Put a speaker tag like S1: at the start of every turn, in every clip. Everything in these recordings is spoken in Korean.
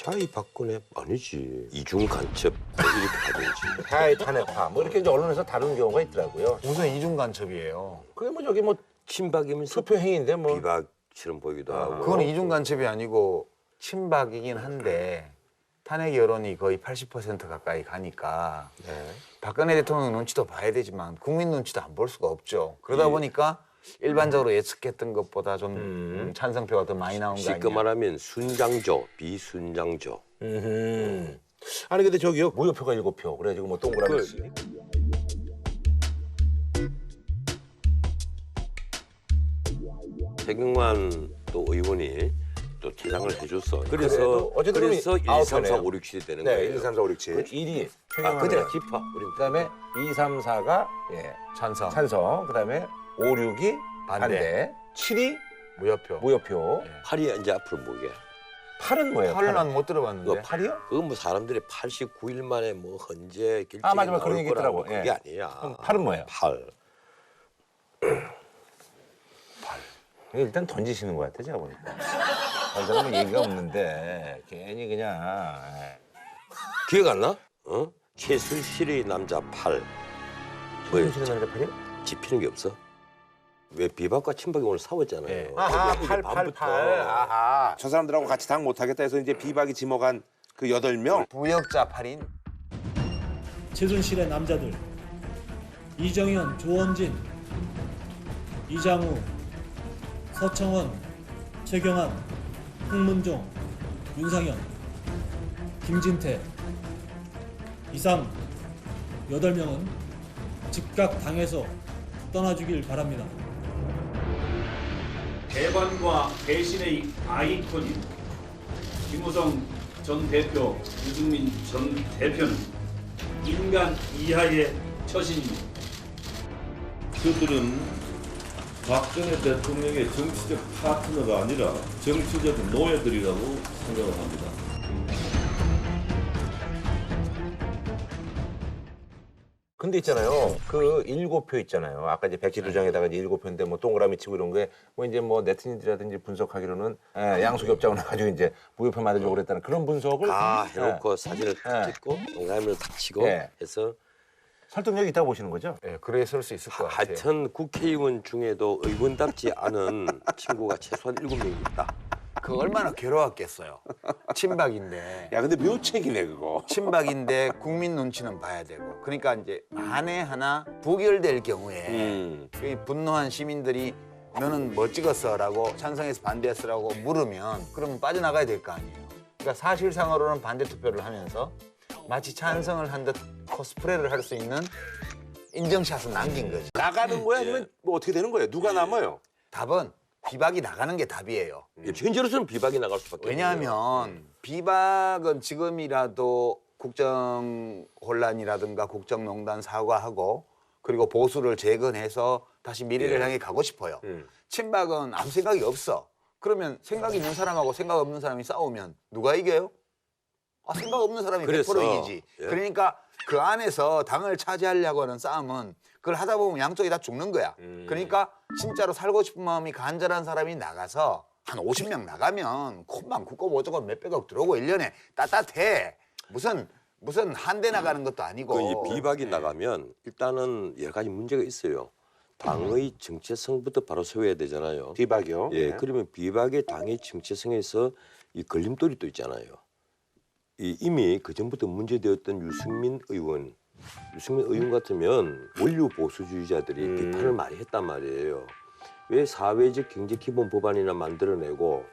S1: 차이 박근혜 아니지. 이중 간첩 이렇게 가든지.
S2: 하이 탄핵파 뭐 이렇게 이제 언론에서 다루는 경우가 있더라고요.
S3: 무슨 이중 간첩이에요?
S2: 그게 뭐 저기 뭐
S1: 친박이면서
S2: 투표 행위인데 뭐
S1: 비박처럼 보이기도 하고.
S3: 그건 이중 간첩이 아니고 친박이긴 한데 탄핵 여론이 거의 80% 가까이 가니까 박근혜 대통령 눈치도 봐야 되지만 국민 눈치도 안 볼 수가 없죠. 그러다 보니까 일반적으로 예측했던 것보다 좀 찬성표가 더 많이 나온 거
S1: 쉽게
S3: 아니냐.
S1: 말하면 순장조, 비순장조.
S2: 아니 근데 저기요 무효표가 7표 그래가지고 뭐 동그라미
S1: 최경환 또 의원이 또 퇴장을 해줬어.
S2: 그래도
S1: 그래서
S2: 어쨌든
S1: 1, 2, 3, 4,
S2: 아웃이네요.
S1: 5, 6, 7이 되는
S2: 네,
S1: 거예요.
S2: 1, 2, 3, 4, 5, 6, 7. 1이
S1: 아, 그대로 짚어. 우린
S2: 그다음에 2, 3, 4가 찬성. 그다음에 5, 6이 반대. 7이
S3: 무효표.
S2: 무효표.
S1: 8이 이제 앞으로 뭐게?
S2: 8은 뭐예요?
S3: 팔은
S2: 8은?
S3: 난 못 들어봤는데.
S2: 그거 8이요?
S1: 그건 뭐 사람들이 89일 만에 뭐 헌재 결정이
S2: 아, 맞아, 맞아. 그런
S1: 나올
S2: 얘기
S1: 거라고
S2: 있더라고.
S1: 그게
S2: 예.
S1: 아니야.
S2: 그럼 8은 뭐예요?
S1: 8.
S2: 일단 던지시는 것 같아 제가 보니까. 다른 사람은 얘기가 없는데 괜히 그냥.
S1: 기억 안 나? 어? 최순실의 남자 8. 뭐
S2: 던지시는 남자 8이요?
S1: 짚히는 게 없어? 왜 비박과 친박이 오늘 싸웠잖아요.
S3: 예.
S2: 아하,
S1: 이게
S2: 8, 8,
S1: 밤부터
S2: 8. 아하.
S4: 저 사람들하고 같이 당 못하겠다 해서 이제 비박이 지목한 그 8명.
S3: 부역자 8인.
S5: 최순실의 남자들 이정현, 조원진, 이장우, 서청원, 최경환, 홍문종, 윤상현, 김진태 이상 8명은 즉각 당에서 떠나주길 바랍니다.
S6: 대관과 배신의 아이콘인 김무성 전 대표, 유승민 전 대표는 인간 이하의 처신입니다.
S7: 그들은 박정희 대통령의 정치적 파트너가 아니라 정치적 노예들이라고 생각을 합니다.
S2: 근데 있잖아요. 그 7표 있잖아요. 아까 이제 백지 두 장에다가 이제 7표인데 뭐 동그라미 치고 이런 게 뭐 이제 뭐 네티즌들이라든지 분석하기로는 양속이 없자고 나가지고 이제 무효표 만들려고 그랬다는 그런 분석을
S1: 다 해놓고 사진을 딱
S2: 예.
S1: 찍고 동그라미를 딱 치고
S2: 예.
S1: 해서
S2: 설득력이 있다고 보시는 거죠?
S3: 예, 그랬을 수 있을 것 같아요.
S1: 하여튼 국회의원 중에도 의원답지 않은 친구가 최소한 7명이 있다.
S3: 그 얼마나 괴로웠겠어요. 친박인데.
S4: 야 근데 묘책이네 그거.
S3: 친박인데 국민 눈치는 봐야 되고. 그러니까 이제 만에 하나 부결될 경우에 이 분노한 시민들이 너는 뭐 찍었어라고 찬성해서 반대했어라고 물으면 그러면 빠져나가야 될 거 아니에요. 그러니까 사실상으로는 반대 투표를 하면서 마치 찬성을 한 듯 코스프레를 할 수 있는 인정샷을 남긴 거지.
S4: 나가는 거야 아니면 뭐 어떻게 되는 거예요? 누가 남아요?
S3: 답은 비박이 나가는 게 답이에요.
S1: 현재로서는 비박이 나갈 수밖에 없어요.
S3: 왜냐하면 비박은 지금이라도 국정 혼란이라든가 국정농단 사과하고 그리고 보수를 재건해서 다시 미래를 향해 가고 싶어요. 친박은 아무 생각이 없어. 그러면 생각 있는 사람하고 생각 없는 사람이 싸우면 누가 이겨요? 아, 생각 없는 사람이
S1: 그래서,
S3: 100% 이기지.
S1: 예.
S3: 그러니까 그 안에서 당을 차지하려고 하는 싸움은 그걸 하다 보면 양쪽이 다 죽는 거야. 그러니까 진짜로 살고 싶은 마음이 간절한 사람이 나가서 한 50명 나가면 콧만 굳고 뭐저건 몇백억 들어오고 1년에 따뜻해. 무슨 한 대 나가는 것도 아니고.
S1: 이 비박이 나가면 일단은 여러 가지 문제가 있어요. 당의 정체성부터 바로 세워야 되잖아요.
S4: 비박이요?
S1: 예, 그러면 비박의 당의 정체성에서 이 걸림돌이 또 있잖아요. 이미 그 전부터 문제되었던 유승민 의원 같으면 원료 보수주의자들이 비판을 많이 했단 말이에요. 왜 사회적 경제 기본 법안이나 만들어내고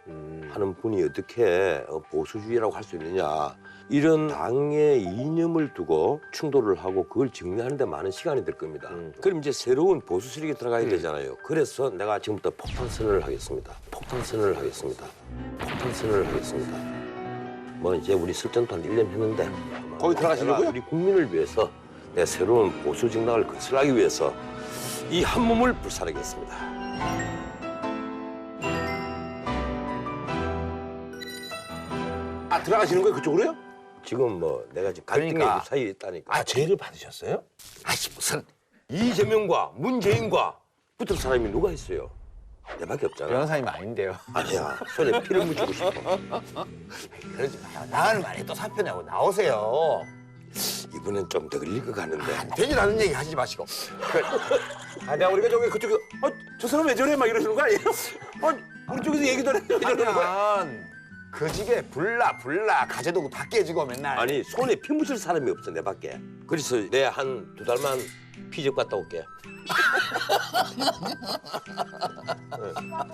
S1: 하는 분이 어떻게 보수주의라고 할 수 있느냐. 이런 당의 이념을 두고 충돌을 하고 그걸 정리하는 데 많은 시간이 들 겁니다. 그럼 이제 새로운 보수 세력이 들어가야 되잖아요. 그래서 내가 지금부터 폭탄선언을 하겠습니다. 뭐 이제 우리 설전도 한 1년 했는데
S4: 거기 들어가시려고요?
S1: 내가 우리 국민을 위해서 내 새로운 보수 정당을 건설하기 위해서 이 한 몸을 불사르겠습니다.
S4: 아 들어가시는 거예요 그쪽으로요?
S1: 지금 뭐 내가 지금 갈등의
S3: 그러니까.
S1: 유사에 있다니까.
S2: 죄를 받으셨어요?
S1: 아씨 무슨 이재명과 문재인과 붙을 사람이 누가 있어요? 내밖에 없잖아.
S3: 변호사님 아닌데요.
S1: 아니야. 손에 피를 묻히고 싶어.
S3: 그러지 마요. 나을 만에 또 사표 내고 나오세요.
S1: 이번엔 좀 더 걸릴 것 같는데.
S3: 되질 않은 얘기 하시지 마시고.
S2: 내가 우리가 저기 그쪽에 저 사람 왜 저래 막 이러시는 거 아니에요? 우리 쪽에서 얘기도 안 해. 이러는 거야.
S3: 하면 그 집에 불나 가재도구 다 깨지고 맨날.
S1: 아니 손에 피 묻힐 사람이 없어 내밖에. 그래서 내 한 2달만 피적 갔다 올게.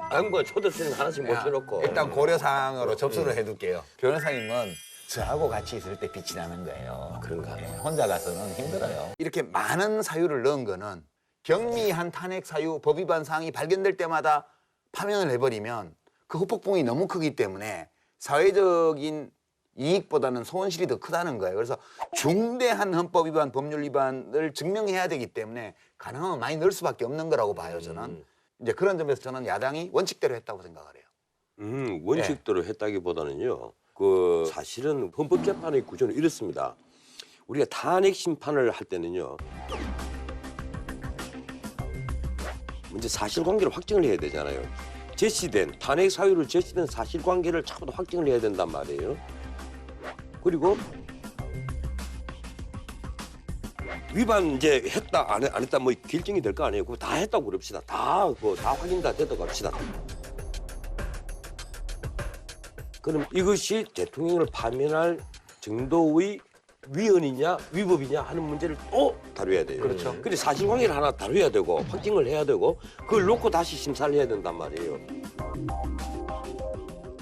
S1: 당분간 초대생 하나씩 모셔놓고.
S3: 일단 고려사항으로 접수를 해둘게요. 변호사님은 저하고 같이 있을 때 빛이 나는 거예요.
S1: 그런가?
S3: 혼자 가서는 힘들어요. 이렇게 많은 사유를 넣은 거는 경미한 탄핵 사유, 법 위반 사항이 발견될 때마다 파면을 해버리면 그 후폭풍이 너무 크기 때문에 사회적인 이익보다는 손실이 더 크다는 거예요. 그래서 중대한 헌법 위반, 법률 위반을 증명해야 되기 때문에 가능하면 많이 넣을 수밖에 없는 거라고 봐요, 저는. 이제 그런 점에서 저는 야당이 원칙대로 했다고 생각을 해요.
S1: 원칙대로 했다기보다는요. 그 사실은 헌법재판의 구조는 이렇습니다. 우리가 탄핵 심판을 할 때는요. 먼저 사실관계를 확정을 해야 되잖아요. 제시된 탄핵 사유로 제시된 사실관계를 자꾸 확정을 해야 된단 말이에요. 그리고 위반 이제 했다 안 했다 뭐 결정이 될 거 아니에요. 그거 다 했다고 그럽시다. 다 확인 다 됐다고 합시다. 그럼 이것이 대통령을 파면할 정도의 위헌이냐 위법이냐 하는 문제를 또 다뤄야 돼요.
S3: 그렇죠.
S1: 근데 사실관계를 하나 다뤄야 되고 확정을 해야 되고 그걸 놓고 다시 심사를 해야 된단 말이에요.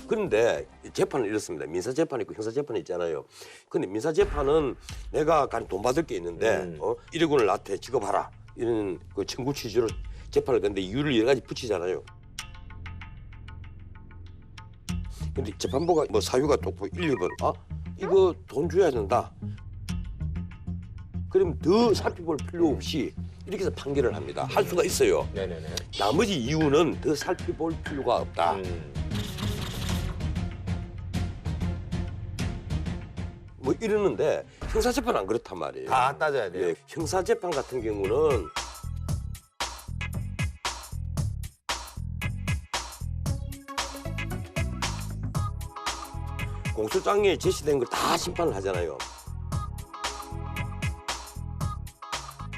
S1: 그런데 재판은 이렇습니다. 민사재판이 있고 형사재판이 있잖아요. 근데 민사재판은 내가 돈 받을 게 있는데 1억 원을 나한테 지급하라 이런 그 청구 취지로 재판을 했는데 이유를 여러 가지 붙이잖아요. 근데 재판부가 뭐 사유가 또 1, 2번 이거 돈 줘야 된다. 그럼 더 살펴볼 필요 없이 이렇게 해서 판결을 합니다. 할 수가 있어요.
S2: 네네네.
S1: 나머지 이유는 더 살펴볼 필요가 없다. 뭐 이러는데 형사재판은 안 그렇단 말이에요.
S3: 다 따져야 돼요.
S1: 예, 형사재판 같은 경우는 공소장에 제시된 걸 다 심판을 하잖아요.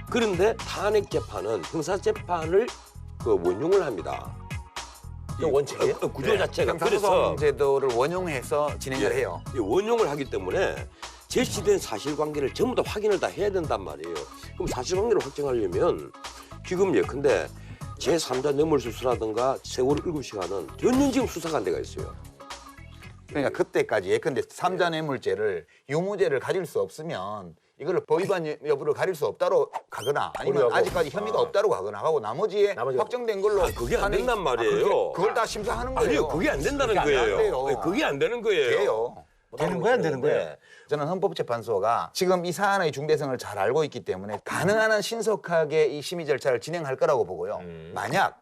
S1: 그런데 탄핵 재판은 형사 재판을 원용을 합니다.
S2: 그 원칙이에요?
S1: 구조 자체가 그래서
S3: 형사소송 제도를 원용해서 진행을 해요.
S1: 이 원용을 하기 때문에 제시된 사실관계를 전부 다 확인을 다 해야 된단 말이에요. 그럼 사실관계를 확정하려면 지금 예컨대 제3자 뇌물수수라든가 세월 7시간은 전년지금 수사가 안 돼가 있어요.
S3: 그러니까 그때까지 예컨대 삼자 뇌물죄를 유무죄를 가릴 수 없으면 이걸 법 위반 여부를 가릴 수 없다로 가거나 아니면
S2: 고려하고.
S3: 아직까지 혐의가 없다로 가거나 하고 나머지에
S2: 나머지
S3: 확정된 걸로
S1: 그게 안
S3: 탄핵-
S1: 된단 말이에요.
S3: 그걸 다 심사하는 거예요.
S1: 아니요, 그게 안 된다는
S3: 그게 안
S1: 거예요.
S3: 돼요.
S1: 그게 안 되는 거예요.
S3: 돼요.
S2: 되는 거야 안 되는 거야?
S3: 저는 헌법재판소가 지금 이 사안의 중대성을 잘 알고 있기 때문에 가능한 한 신속하게 이 심의 절차를 진행할 거라고 보고요. 만약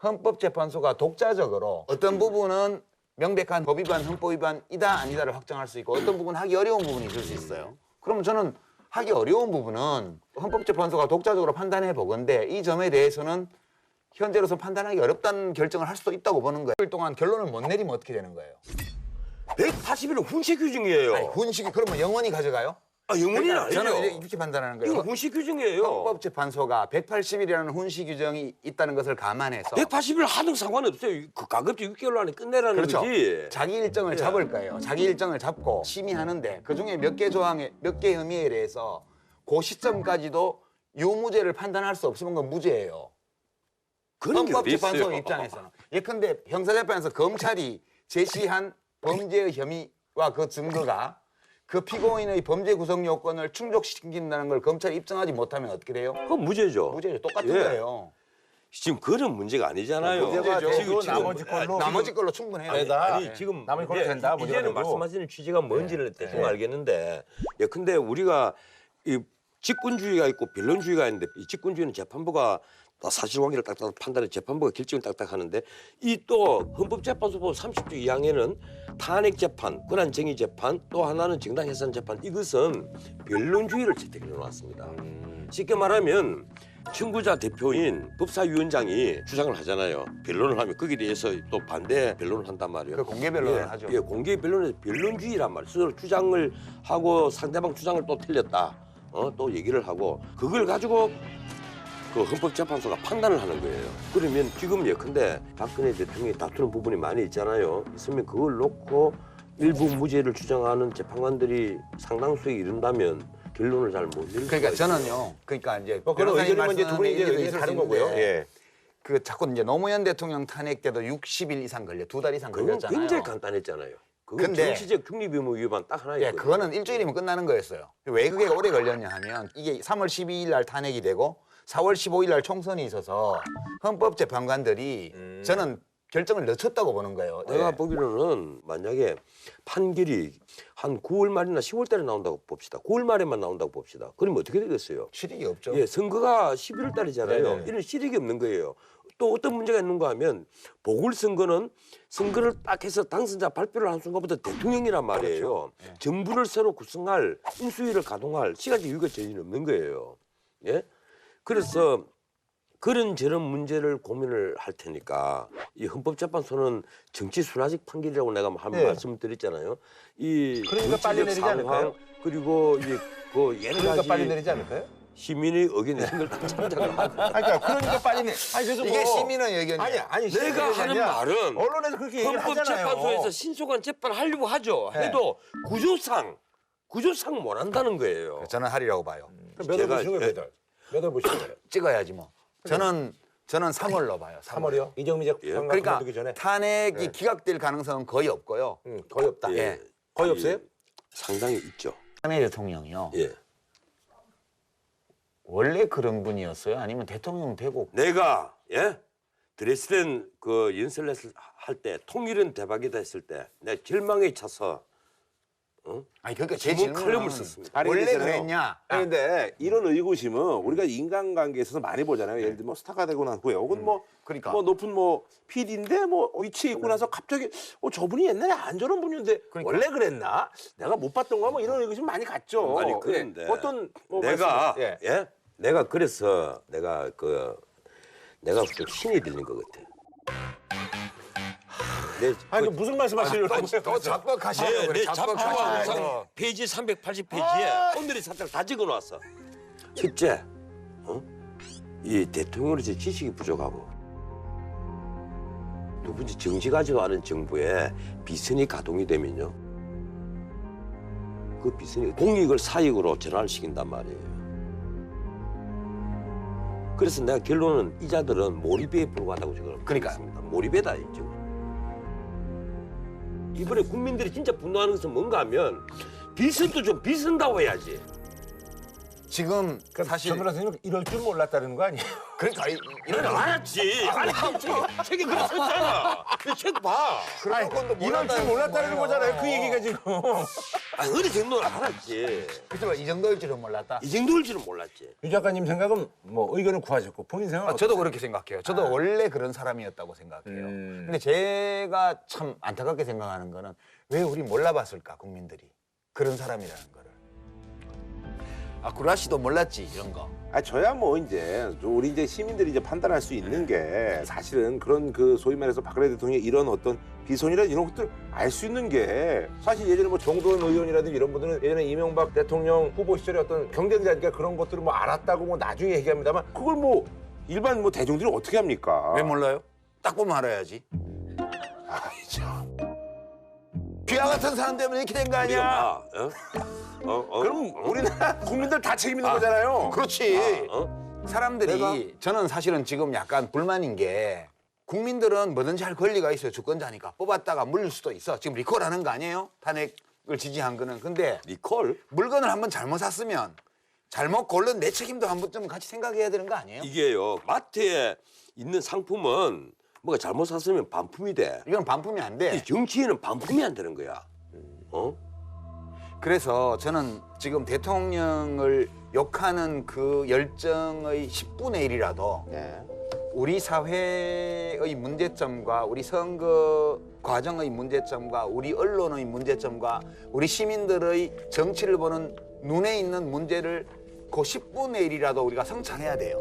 S3: 헌법재판소가 독자적으로 어떤 부분은 명백한 법 위반, 헌법 위반이다 아니다를 확정할 수 있고 어떤 부분은 하기 어려운 부분이 있을 수 있어요. 그러면 저는 하기 어려운 부분은 헌법재판소가 독자적으로 판단해 보건데 이 점에 대해서는 현재로서 판단하기 어렵다는 결정을 할 수도 있다고 보는 거예요. 일 동안 결론을 못 내리면 어떻게 되는 거예요?
S1: 180일은 훈시 규정이에요.
S3: 아니, 훈식이 그러면 영원히 가져가요?
S1: 영원히는
S3: 그러니까
S1: 아니죠.
S3: 저는 이렇게 판단하는 거예요.
S1: 이거 훈시 규정이에요.
S3: 헌법재판소가 180일이라는 훈시 규정이 있다는 것을 감안해서
S1: 180일 하든 상관없어요. 그 가급적 6개월 안에 끝내라는
S3: 그렇죠.
S1: 거지.
S3: 자기 일정을 잡을 거예요. 자기 일정을 잡고 심의하는데 그중에 몇 개 조항에 몇 개 혐의에 대해서 그 시점까지도 유무죄를 판단할 수 없으면 그건 무죄예요.
S1: 그런 게 어디
S3: 헌법재판소
S1: 있어요.
S3: 입장에서는 예컨대 형사재판에서 검찰이 제시한 범죄의 혐의와 그 증거가 그 피고인의 범죄 구성 요건을 충족시킨다는 걸 검찰이 입증하지 못하면 어떻게 돼요?
S1: 그건 무죄죠.
S3: 무죄죠. 똑같은
S1: 예.
S3: 거예요.
S1: 지금 그런 문제가 아니잖아요.
S3: 문제가
S2: 되고
S3: 지금
S2: 나머지 걸로
S3: 나머지 걸로 충분해요.
S1: 아니 지금
S2: 남의 걸로
S1: 이제
S2: 된다, 문제가
S1: 이제는
S2: 되고.
S1: 말씀하시는 취지가 뭔지를 대충 알겠는데, 근데 우리가 이 직권주의가 있고 변론주의가 있는데 이 직권주의는 재판부가 다 사실관계를 딱딱 판단해 재판부가 결정을 딱딱 하는데 이 또 헌법재판소법 30조 2항에는 탄핵재판, 권한쟁의재판 또 하나는 정당해산재판 이것은 변론주의를 채택해 놓았습니다. 쉽게 말하면 청구자 대표인 법사위원장이 주장을 하잖아요. 변론을 하면 거기에 대해서 또 반대 변론을 한단 말이에요.
S3: 그 공개 변론을
S1: 예,
S3: 하죠.
S1: 예, 공개 변론에서 변론주의란 말이에요. 스스로 주장을 하고 상대방 주장을 또 틀렸다. 또 얘기를 하고 그걸 가지고 그 헌법재판소가 판단을 하는 거예요. 그러면 지금 예컨대 박근혜 대통령이 다투는 부분이 많이 있잖아요. 있으면 그걸 놓고 일부 무죄를 주장하는 재판관들이 상당수에 이른다면 결론을 잘 못 내릴
S3: 그러니까
S1: 수가 있어요.
S3: 저는요. 그러니까 이제
S2: 그런
S3: 변호사님
S2: 의견이면 이제 두 분이 이제
S3: 말씀하는
S2: 의견이
S3: 일리도
S2: 다른
S3: 있을 수
S2: 거고요.
S3: 있는데
S2: 예.
S3: 그 자꾸 이제 노무현 대통령 탄핵 때도 60일 이상 걸려, 2달 이상
S1: 그건
S3: 걸렸잖아요.
S1: 굉장히 간단했잖아요. 그건
S3: 근데-
S1: 정치적 중립 의무 위반 딱 하나
S3: 예,
S1: 있거든요.
S3: 그거는 일주일이면 끝나는 거였어요. 왜 그게 오래 걸렸냐 하면 이게 3월 12일 날 탄핵이 되고 4월 15일 날 총선이 있어서 헌법재판관들이 저는 결정을 늦췄다고 보는 거예요.
S1: 내가
S3: 예.
S1: 보기로는 만약에 판결이 한 9월 말이나 10월 달에 나온다고 봅시다. 9월 말에만 나온다고 봅시다. 그러면 어떻게 되겠어요?
S3: 실익이 없죠.
S1: 예, 선거가 11월 달이잖아요.
S2: 네네.
S1: 이런 실익이 없는 거예요. 또 어떤 문제가 있는가 하면 보궐선거는 선거를 딱 해서 당선자 발표를 한 순간부터 대통령이란 말이에요. 정부를 새로 구성할 인수위를 가동할 시간적 여유가 전혀 없는 거예요. 예? 그래서 그런 저런 문제를 고민을 할 테니까 이 헌법재판소는 정치 순화적 판결이라고 내가 한
S2: 네.
S1: 말씀을 드렸잖아요. 이
S2: 그러니까 빨리
S1: 정치적
S2: 내리지
S1: 상황,
S2: 않을까요?
S1: 그리고 이제 그 여러
S2: 그러니까
S1: 가지
S2: 빨리 내리지 않을까요?
S1: 시민의 의견 이런 걸다 참작을 하고
S2: 그러니까 빨리 내. 아니 그래서
S3: 이게
S2: 뭐
S3: 시민의 의견이야.
S2: 아니
S1: 내가 하는 말은
S2: 언론에서 그렇게 얘기를 하잖아요.
S1: 헌법재판소에서 신속한 재판을 하려고 하죠.
S2: 네.
S1: 해도 구조상 못 한다는 거예요.
S3: 저는 하리라고 봐요.
S2: 몇월
S1: 제가-
S2: 보시는 거예요? 몇월 보시는 거예요?
S3: 찍어야지 뭐. 저는 3월로 봐요.
S2: 3월이요? 이정미 재판관
S3: 그러니까
S2: 그만두기 전에?
S3: 탄핵이 기각될 가능성은 거의 없고요.
S2: 거의 없다.
S3: 예.
S2: 거의
S1: 이-
S2: 없어요?
S1: 상당히 있죠.
S3: 박근혜 대통령이요.
S1: 예.
S3: 원래 그런 분이었어요? 아니면 대통령 되고
S1: 내가 드레스덴 그 연설을 할 때 통일은 대박이다 했을 때 내가 절망에 차서
S3: 아니 그러니까 제
S1: 지문 칼럼을
S3: 질문은
S1: 썼습니다.
S4: 아니,
S3: 원래
S4: 그랬잖아요.
S3: 그랬냐?
S4: 아니, 근데 이런 의구심은 우리가 인간관계에 있어서 많이 보잖아요. 예를 들면 스타가 되고 난 후에 혹은 뭐,
S3: 그러니까.
S4: 뭐 높은 뭐 PD인데 뭐 위치에 있고 나서 갑자기 저분이 옛날에 안 저런 분이었는데
S3: 그러니까.
S4: 원래 그랬나? 내가 못 봤던 거야? 뭐 이런 의구심 많이 갔죠.
S1: 아니 그런데
S4: 예. 어떤 뭐
S1: 내가
S4: 말씀-
S1: 예? 내가 그래서 내가 좀 신이 들린 것 같아.
S2: 아니 무슨 말씀하시려고
S3: 또 작곡하시려고 그래.
S1: 내 작품
S3: 작곡하시려고.
S1: 영상 페이지 380페이지에 오늘의 사태를 다 적어놨어. 첫째, 이 대통령으로서 지식이 부족하고 두 번째 정치 가지고 하는 정부에 비선이 가동이 되면요, 그 비선이 공익을 사익으로 전환시킨단 말이에요. 그래서 내가 결론은 이 자들은 몰입에 불과하다고 지금
S3: 그러니까요.
S1: 했습니다. 몰입에다 지금. 이번에 국민들이 진짜 분노하는 것은 뭔가 하면 비선도 좀 비선다고 해야지.
S3: 지금 사실
S2: 정 변호사님 이럴 줄 몰랐다는 거 아니에요?
S3: 그러니까
S1: 이런 알았지. 아니 책에 그래 썼잖아. 책 봐.
S3: 그런 건도
S2: 이럴 줄 몰랐다는 거잖아요. 그 얘기가 지금.
S1: 아니 어느 정도는 알았지.
S3: 그렇지만 이 정도일 줄은 몰랐다.
S1: 이 정도일 줄은 몰랐지.
S2: 유 작가님 생각은 뭐 의견을 구하셨고 본인 생각은
S3: 저도 그렇게 생각해요. 저도 원래 그런 사람이었다고 생각해요. 근데 제가 참 안타깝게 생각하는 거는 왜 우리 몰라봤을까, 국민들이. 그런 사람이라는 거를. 아, 구라 씨도 몰랐지, 이런 거.
S4: 아 저야 뭐 이제 우리 이제 시민들이 이제 판단할 수 있는 게 사실은 그런 그 소위 말해서 박근혜 대통령의 이런 어떤 비선이나 이런 것들 알 수 있는 게 사실 예전에 뭐 정도원 의원이라든지 이런 분들은 예전에 이명박 대통령 후보 시절에 어떤 경쟁자니까 그런 것들을 뭐 알았다고 뭐 나중에 얘기합니다만 그걸 뭐 일반 뭐 대중들이 어떻게 합니까?
S3: 왜 몰라요? 딱 보면 알아야지.
S4: 아이 참.
S3: 귀하 같은 사람 때문에 이렇게 된 거 아니야?
S1: 봐.
S4: 그럼 우리나라 국민들 다 책임 있는 거잖아요.
S3: 그렇지.
S1: 어?
S3: 사람들이 저는 사실은 지금 약간 불만인 게 국민들은 뭐든지 할 권리가 있어요. 주권자니까. 뽑았다가 물릴 수도 있어. 지금 리콜하는 거 아니에요? 탄핵을 지지한 거는. 근데
S1: 리콜?
S3: 물건을 한번 잘못 샀으면 잘못 고른 내 책임도 한 번쯤 같이 생각해야 되는 거 아니에요?
S1: 이게요. 마트에 있는 상품은 뭐가 잘못 샀으면 반품이 돼.
S3: 이건 반품이 안 돼.
S1: 이 정치인은 반품이 안 되는 거야.
S3: 그래서 저는 지금 대통령을 욕하는 그 열정의 10분의 1이라도
S4: 네.
S3: 우리 사회의 문제점과 우리 선거 과정의 문제점과 우리 언론의 문제점과 우리 시민들의 정치를 보는 눈에 있는 문제를 그 10분의 1이라도 우리가 성찰해야 돼요.